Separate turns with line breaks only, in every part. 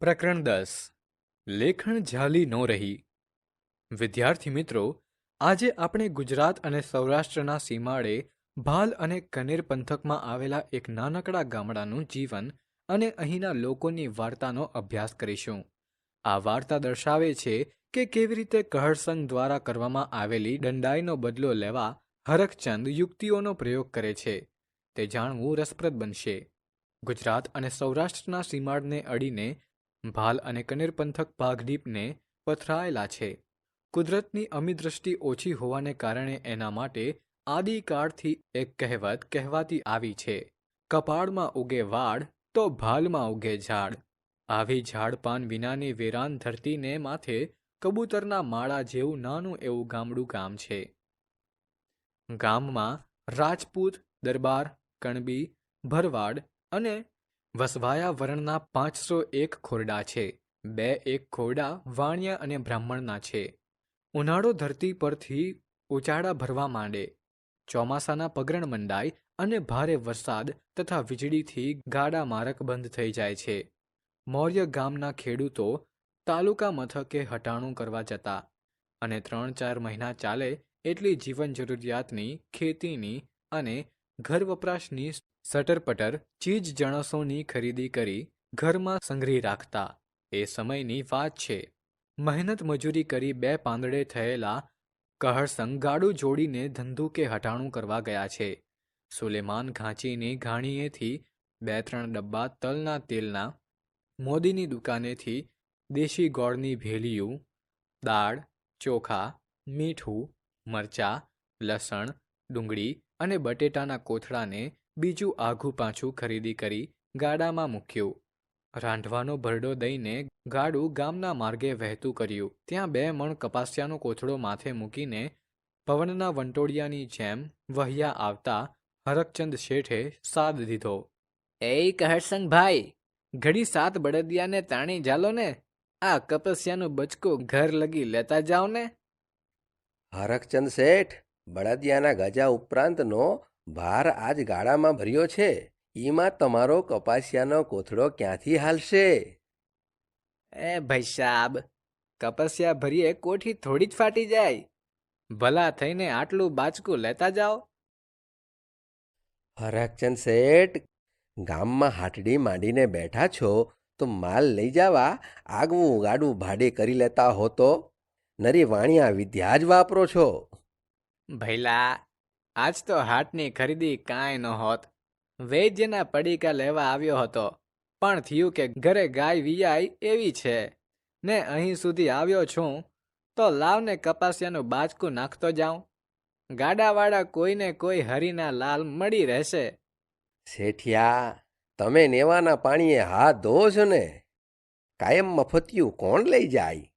પ્રકરણ 10 લેખણ ઝાલી નો રહી. વિદ્યાર્થી મિત્રો, આજે આપણે ગુજરાત અને સૌરાષ્ટ્રના સીમાડે ભાલ અને કનેર પંથકમાં આવેલા એક નાનકડા ગામડાનું જીવન અને અહીંના લોકોની વાર્તાનો અભ્યાસ કરીશું. આ વાર્તા દર્શાવે છે કે કેવી રીતે કહરસંગ દ્વારા કરવામાં આવેલી દંડાઈનો બદલો લેવા હરખચંદ યુક્તિઓનો પ્રયોગ કરે છે. તે જાણવું રસપ્રદ બનશે. ગુજરાત અને સૌરાષ્ટ્રના સીમાડને અડીને ભાલ અને કનેર પંથક ભાગડીપને પથરાયેલા છે. કુદરતની અમિદ્રષ્ટિ ઓછી હોવાને કારણે એના માટે આદિકાળથી એક કહેવત કહેવાતી આવી છે, કપાળમાં ઉગે વાડ તો ભાલમાં ઉગે ઝાડ. આવી ઝાડપાન વિનાની વેરાન ધરતીને માથે કબૂતરના માળા જેવું નાનું એવું ગામડું ગામ છે. ગામમાં રાજપૂત, દરબાર, કણબી, ભરવાડ અને વસવાયા વર્ણના 501 ખોરડા છે. 2 ખોરડા વાણિયા અને બ્રાહ્મણના છે. ઉનાળો ધરતી પરથી ઉચાડા ભરવા માંડે, ચોમાસાના પગરણ મંડાય અને ભારે વરસાદ તથા વીજળીથી ગાડા મારક બંધ થઈ જાય છે. મૌર્ય ગામના ખેડૂતો તાલુકા મથકે હટાણું કરવા જતા અને 3-4 મહિના ચાલે એટલી જીવન જરૂરિયાતની, ખેતીની અને ઘર વપરાશની સટરપટર ચીજ જણસોની ખરીદી કરી ઘરમાં સંગ્રહી રાખતા. એ સમયની વાત છે. મહેનત મજૂરી કરી 2 પાંદડે થયેલા કહરસંગ ગાડું જોડીને ધંધુકે હટાણું કરવા ગયા છે. સુલેમાન ઘાંચીની ઘાણીએથી 2-3 ડબ્બા તલના તેલના, મોદીની દુકાનેથી દેશી ગોળની ભેલીયું, દાળ, ચોખા, મીઠું, મરચાં, લસણ, ડુંગળી અને બટેટાના કોથળાને બીજું આઘું પાછું ખરીદી કરી ગાડામાં મૂક્યું. રાંધવાનો ભરડો દઈને ગાડું ગામના માર્ગે વહેતું કર્યું. ત્યાં 2 મણ કપાસિયાનો કોથળો માથે મૂકીને પવનના વંટોળિયાની જેમ વહ્યા આવતા હરખચંદ શેઠે સાદ દીધો. એ કહરસંગ ભાઈ, ઘડી 7 બળદિયાને તાણી જાલો ને, આ કપાસિયાનું બચકું ઘર લગી લેતા જાઓ ને.
હરખચંદ શેઠ, બળદિયાના ગજા ઉપરાંતનો ભાર આજ ગાડામાં ભર્યો છે. ઈમાં તમારો કપાસિયાનો કોથળો ક્યાંથી હાલશે?
એ ભાઈ સાબ, કપાસિયા ભરીએ કોઠી થોડી જ ફાટી જાય. ભલા થઈને આટલું બાચકું લેતા જાઓ.
હરખચંદ શેઠ, ગામમાં હાટડી માંડીને બેઠા છો તો માલ લઈ જવા આગવું ગાડું ભાડે કરી લેતા હો તો. નરી વાણિયા વિદ્યા જ વાપરો છો.
ભઈલા, આજ તો હાટની ખરીદી કાંઈ ન હોત. વૈદ્યના પડીકા લેવા આવ્યો હતો, પણ થયું કે ઘરે ગાય વિયાય એવી છે ને અહીં સુધી આવ્યો છું તો લાવને કપાસિયાનું બાચકું નાખતો જાઉં. ગાડાવાળા કોઈને કોઈ હરીના લાલ મળી રહેશે.
શેઠિયા, તમે નેવાના પાણીએ હાથ ધોવો છો ને? કાયમ મફતિયું કોણ લઈ જાય?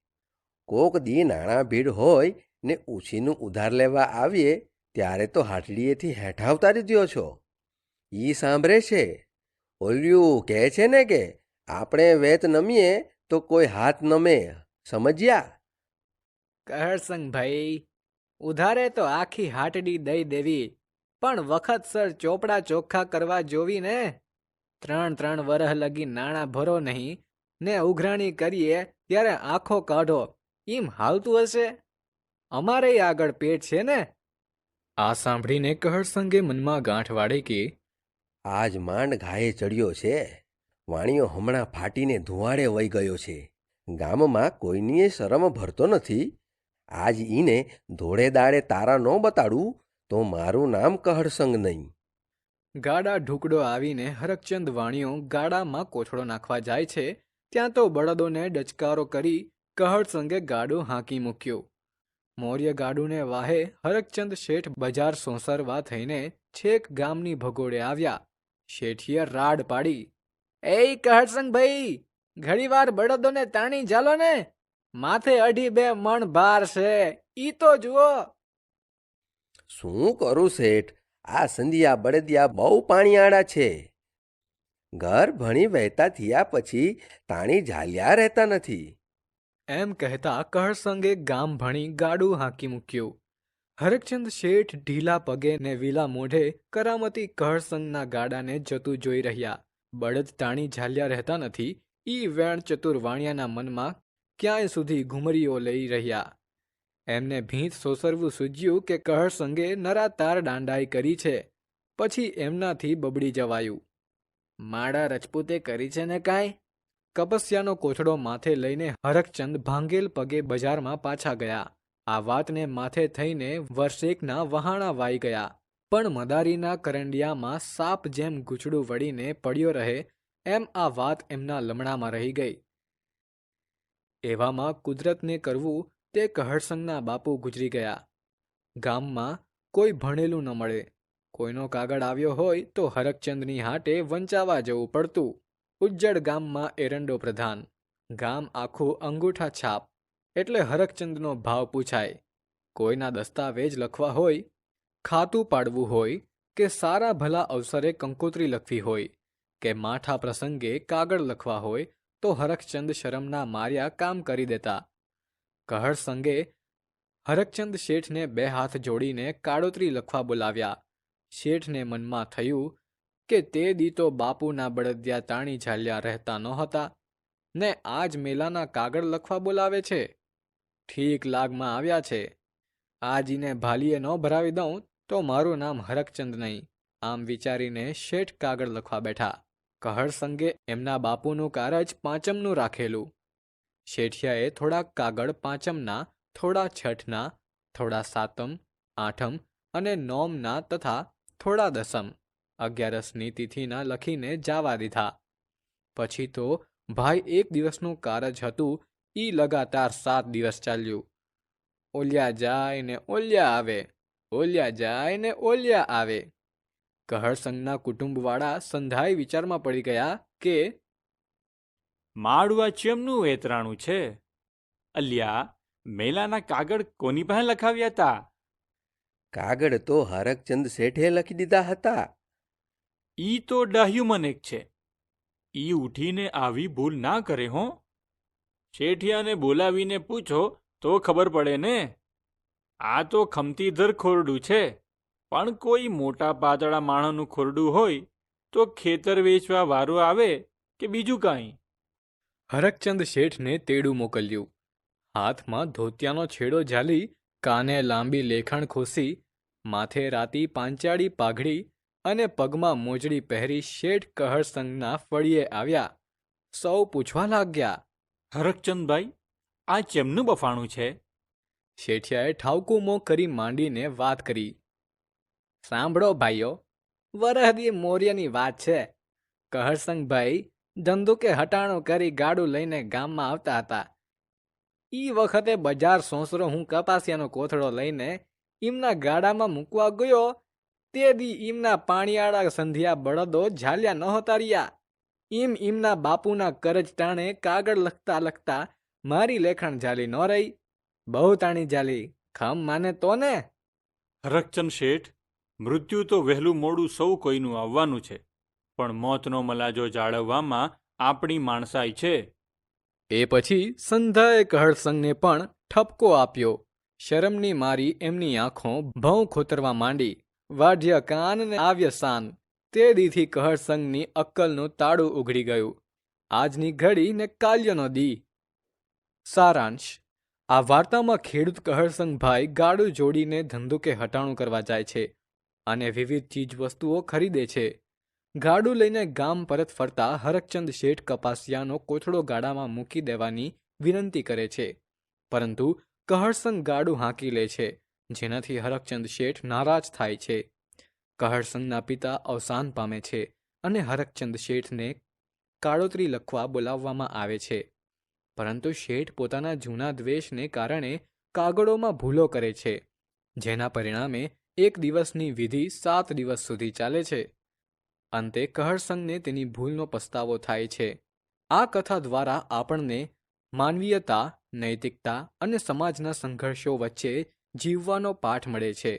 કોક દી નાણાં ભીડ હોય ને ઉછીનું ઉધાર લેવા આવીએ ત્યારે તો હાટડીએથી હેઠા ઉતારી દ્યો છો. ઈ સાંભળે છે. ઓલ્યું કહે છે ને કે આપણે વેત નમીએ તો કોઈ હાથ નમે, સમજ્યા?
કહરસંગ ભાઈ, ઉધારે તો આખી હાટડી દઈ દેવી, પણ વખતસર ચોપડા ચોખ્ખા કરવા જોવી ને. 3 વરહ લગી નાણાં ભરો નહીં ને ઉઘરાણી કરીએ ત્યારે આંખો કાઢો, એમ હાલતું હશે? અમારે આગળ પેટ છે ને. આ સાંભળીને કહરસંગે મનમાં ગાંઠ વાળે કે
આજ માંડ ઘાયે ચડ્યો છે. વાણિયો હમણાં ફાટીને ધુવાડે વહી ગયો છે. ગામમાં કોઈનીએ શરમ ભરતો નથી. આજ ઈને ધોળે દાડે તારા ન બતાડું તો મારું નામ કહરસંગ નહીં.
ગાડા ઢુકડો આવીને હરખચંદ વાણિયો ગાડામાં કોથળો નાખવા જાય છે ત્યાં તો બળદોને ડચકારો કરી કહરસંગે ગાડું હાંકી મૂક્યું. મૌર્ય ગાડુને વાહે હરખચંદ શેઠ બજાર સોંસરવા થઈને છેક ગામની ભગોળે આવ્યા. શેઠીએ રાડ પાડી, એ કહરસંગ ભાઈ, ઘડીવાર બળદોને તાણી જાલો ને, માથે 2.5 મણ ભાર છે, ઈ તો જુઓ.
શું કરું શેઠ? આ સંધિયા બળદિયા બહુ પાણીયાળા છે. ઘર ભણી વહેતા થયા પછી તાણી ઝાલ્યા રહેતા નથી.
એમ કહેતા કહરસંગે ગામ ભણી ગાડું હાંકી મૂક્યું. હરખચંદ શેઠ ઢીલા પગે ને વિલા મોઢે કરામતી કહરસંગના ગાડાને જતું જોઈ રહ્યા. બળદ તાણી ઝાલ્યા રહેતા નથી ઈ વેણ ચતુર વાણિયાના મનમાં ક્યાંય સુધી ઘુમરીઓ લઈ રહ્યા. એમને ભીંત સોસરવું સૂજ્યું કે કહર સંગે નરાતાર દાંડાઈ કરી છે, પછી એમનાથી બબડી જવાયું. માડા રજપૂતે કરી છે ને કાંઈ? કપસ્યાનો કોથળો માથે લઈને હરકચંદ ભાંગેલ પગે બજારમાં પાછા ગયા. આ વાતને માથે થઈને વર્ષેકના વહાણા વાઈ ગયા, પણ મદારીના કરંડિયામાં સાપ જેમ ગૂંચડું વળીને પડ્યો રહે એમ આ વાત એમના લમણામાં રહી ગઈ. એવામાં કુદરતને કરવું તે કહરસંગના બાપુ ગુજરી ગયા. ગામમાં કોઈ ભણેલું ન મળે. કોઈનો કાગળ આવ્યો હોય તો હરકચંદની હાટે વંચાવા જવું પડતું. ઉજ્જડ ગામમાં એરંડો પ્રધાન, ગામ આખું અંગૂઠા છાપ, એટલે હરકચંદનો ભાવ પૂછાય. કોઈના દસ્તાવેજ લખવા હોય, ખાતું પાડવું હોય, કે સારા ભલા અવસરે કંકોત્રી લખવી હોય, કે માઠા પ્રસંગે કાગળ લખવા હોય, તો હરકચંદ શરમના માર્યા કામ કરી દેતા. કહર સંગે હરકચંદ શેઠને બે હાથ જોડીને કાળોતરી લખવા બોલાવ્યા. શેઠને મનમાં થયું કે તે દી તો બાપુના બળદિયા તાણી ઝાલ્યા રહેતા નહોતા ને આજ મેલાના કાગળ લખવા બોલાવે છે. ઠીક લાગમાં આવ્યા છે. આજીને ભાલીએ ન ભરાવી દઉં તો મારું નામ હરકચંદ નહીં. આમ વિચારીને શેઠ કાગળ લખવા બેઠા. કહર સંગે એમના બાપુનું કારજ પાંચમનું રાખેલું. શેઠિયાએ થોડા કાગળ પાંચમના, થોડા છઠના, થોડા સાતમ, આઠમ અને નોમના તથા થોડા દસમ, 11ની તિથિના લખીને જાવા દીધા. પછી તો ભાઈ એક દિવસનું કારજ હતું, ઈ લગાતાર 7 દિવસ ચાલ્યું. ઓલ્યા જાય ને ઓલ્યા આવે, ઓલ્યા જાય ને ઓલ્યા આવે. કહરસંગના કુટુંબવાળા સંધાઈ વિચારમાં પડી ગયા કે
માળું આ ચેમનું વેતરાણું છે? અલ્યા, મેલાના કાગળ કોની પાસે લખાવ્યા તા?
કાગળ તો હરકચંદ શેઠે લખી દીધા હતા.
ઈ તો ડાહ્યું મનેક છે. ઈ ઉઠીને આવી ભૂલ ના કરે હો. શેઠિયાને બોલાવીને પૂછો તો ખબર પડે ને. આ તો ખમતીધર ખોરડું છે, પણ કોઈ મોટા પાતળા માણસનું ખોરડું હોય તો ખેતર વેચવા વારો આવે કે બીજું કાંઈ.
હરકચંદ શેઠને તેડું મોકલ્યું. હાથમાં ધોતિયાનો છેડો ઝાલી, કાને લાંબી લેખણ ખોસી, માથે રાતી પાંચાળી પાઘડી અને પગમાં મોજડી પહેરી શેઠ કહરસંગના ફળીએ આવ્યા. સૌ પૂછવા લાગ્યા,
હરકચંદભાઈ, આ ચેમનું બફાણું છે?
શેઠિયાએ ઠાવકું મોં કરી માંડીને વાત કરી. સાંભળો ભાઈઓ, વરહદી મોર્યની વાત છે. કહરસંગભાઈ ધંધુકે હટાણું કરી ગાડું લઈને ગામમાં આવતા હતા. ઈ વખતે બજાર સોંસરો હું કપાસિયાનો કોથળો લઈને ઈમના ગાડામાં મૂકવા ગયો, તે દી ઈમના પાણીયાળા સંધિયા બળદો ઝાલ્યા નહોતા રહ્યા. ઈમના બાપુના કરજ ટાણે કાગળ લખતા લખતા મારી લેખણ ઝાલી ન રહી. બહુ તાણી ઝાલી, ખમ માને તો ને.
હરકચંદ શેઠ, મૃત્યુ તો વહેલું મોડું સૌ કોઈનું આવવાનું છે, પણ મોતનો મલાજો જાળવવામાં આપણી માણસાઈ છે.
એ પછી સંધાએ કહરસંગને પણ ઠપકો આપ્યો. શરમની મારી એમની આંખો ભઉં ખોતરવા માંડી. વાઢ્ય કાન ને આવ્ય સાન. તે દીથી કહરસંગની અક્કલનું તાળું ઉઘડી ગયું. આજની ઘડી ને કાલ્યનો દી. સારાંશ: આ વાર્તામાં ખેડૂત કહરસંગભાઈ ગાડું જોડીને ધંધુકે હટાણું કરવા જાય છે અને વિવિધ ચીજવસ્તુઓ ખરીદે છે. ગાડું લઈને ગામ પરત ફરતા હરકચંદ શેઠ કપાસિયાનો કોથળો ગાડામાં મૂકી દેવાની વિનંતી કરે છે, પરંતુ કહરસંગ ગાડું હાંકી લે છે, જેનાથી હરકચંદ શેઠ નારાજ થાય છે. કહરસંગના પિતા અવસાન પામે છે અને હરકચંદ શેઠને કાળોતરી લખવા બોલાવવામાં આવે છે, પરંતુ શેઠ પોતાના જૂના દ્વેષને કારણે કાગળોમાં ભૂલો કરે છે, જેના પરિણામે એક દિવસની વિધિ 7 દિવસ સુધી ચાલે છે. અંતે કહરસંગને તેની ભૂલનો પસ્તાવો થાય છે. આ કથા દ્વારા આપણને માનવીયતા, નૈતિકતા અને સમાજના સંઘર્ષો વચ્ચે જીવવાનો પાઠ મળે છે.